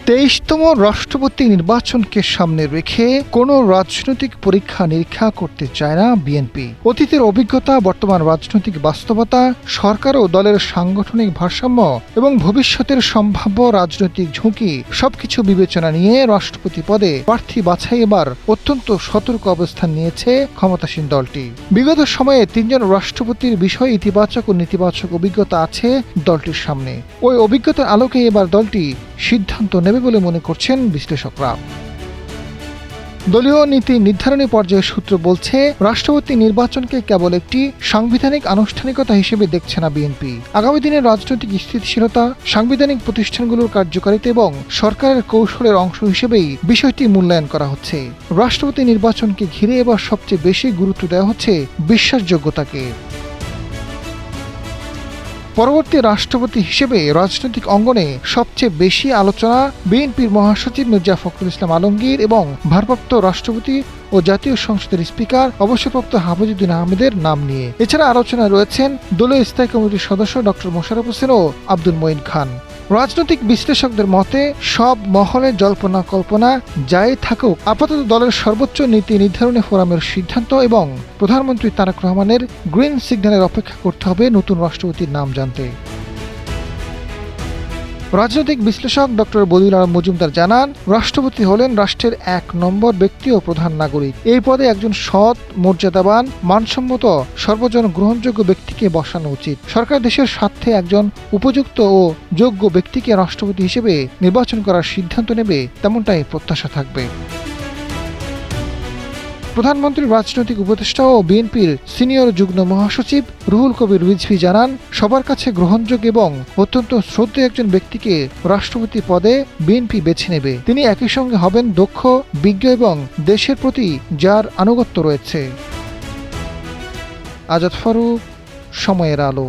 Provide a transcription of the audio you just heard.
23তম রাষ্ট্রপতি নির্বাচনকে সামনে রেখে কোনো রাজনৈতিক পরীক্ষা নিরীক্ষা করতে চায় না বিএনপি। অতীতের অভিজ্ঞতা, বর্তমান রাজনৈতিক বাস্তবতা, সরকার ও দলের সাংগঠনিক ভারসাম্য এবং ভবিষ্যতের সম্ভাব্য রাজনৈতিক ঝুঁকি সবকিছু বিবেচনা নিয়ে রাষ্ট্রপতি পদে প্রার্থী বাছাই এবার অত্যন্ত সতর্ক অবস্থান নিয়েছে ক্ষমতাসীন দলটি। বিগত সময়ে 3 জন রাষ্ট্রপতির বিষয়ে ইতিবাচক ও নেতিবাচক অভিজ্ঞতা আছে দলটির সামনে। ওই অভিজ্ঞতার আলোকে এবার দলটি সিদ্ধান্ত নেবে বলে মনে করছেন বিশ্লেষকরা। দলীয় নীতি নির্ধারণী পর্যায়ের সূত্র বলছে, রাষ্ট্রপতি নির্বাচনকে কেবল একটি সাংবিধানিক আনুষ্ঠানিকতা হিসেবে দেখছে না বিএনপি। আগামী দিনের রাজনৈতিক স্থিতিশীলতা, সাংবিধানিক প্রতিষ্ঠানগুলোর কার্যকারিতা এবং সরকারের কৌশলের অংশ হিসেবেই বিষয়টি মূল্যায়ন করা হচ্ছে। রাষ্ট্রপতি নির্বাচনকে ঘিরে এবার সবচেয়ে বেশি গুরুত্ব দেওয়া হচ্ছে বিশ্বাসযোগ্যতাকে। পরবর্তী রাষ্ট্রপতি হিসেবে রাজনৈতিক অঙ্গনে সবচেয়ে বেশি আলোচনা বিএনপির মহাসচিব মির্জা ফখরুল ইসলাম আলমগীর এবং ভারপ্রাপ্ত রাষ্ট্রপতি ও জাতীয় সংসদের স্পিকার অবসরপ্রাপ্ত হাফিজউদ্দিন আহমেদের নাম নিয়ে। এছাড়া আলোচনায় রয়েছেন দলীয় স্থায়ী কমিটির সদস্য ডক্টর মোশাররফ হোসেন ও আব্দুল মঈন খান। রাজনৈতিক বিশ্লেষকদের মতে, সব মহলে জল্পনা কল্পনা যাই থাকুক, আপাতত দলের সর্বোচ্চ নীতি নির্ধারণী ফোরামের সিদ্ধান্ত এবং প্রধানমন্ত্রী তারেক রহমানের গ্রিন সিগন্যালের অপেক্ষা করতে হবে নতুন রাষ্ট্রপতির নাম জানতে। রাজনৈতিক বিশ্লেষক ডক্টর বদিউল আলম মজুমদার জানান, রাষ্ট্রপতি হলেন রাষ্ট্রের 1 নম্বর ব্যক্তি ও প্রধান নাগরিক। এই পদে একজন সৎ, মর্যাদাবান, মানসম্মত, সর্বজন গ্রহণযোগ্য ব্যক্তিকে বসানো উচিত। সরকার দেশের স্বার্থে একজন উপযুক্ত ও যোগ্য ব্যক্তিকে রাষ্ট্রপতি হিসেবে নির্বাচন করার সিদ্ধান্ত নেবে, তেমনটাই প্রত্যাশা থাকবে। প্রধানমন্ত্রীর রাজনৈতিক উপদেষ্টা ও বিএনপির সিনিয়র যুগ্ম মহাসচিব রুহুল কবির রিজভী জানান, সবার কাছে গ্রহণযোগ্য এবং অত্যন্ত শ্রদ্ধেয় একজন ব্যক্তিকে রাষ্ট্রপতি পদে বিএনপি বেছে নেবে। তিনি একই সঙ্গে হবেন দক্ষ, বিজ্ঞ এবং দেশের প্রতি যার আনুগত্য রয়েছে। আজাদ ফারুক, সময়ের আলো।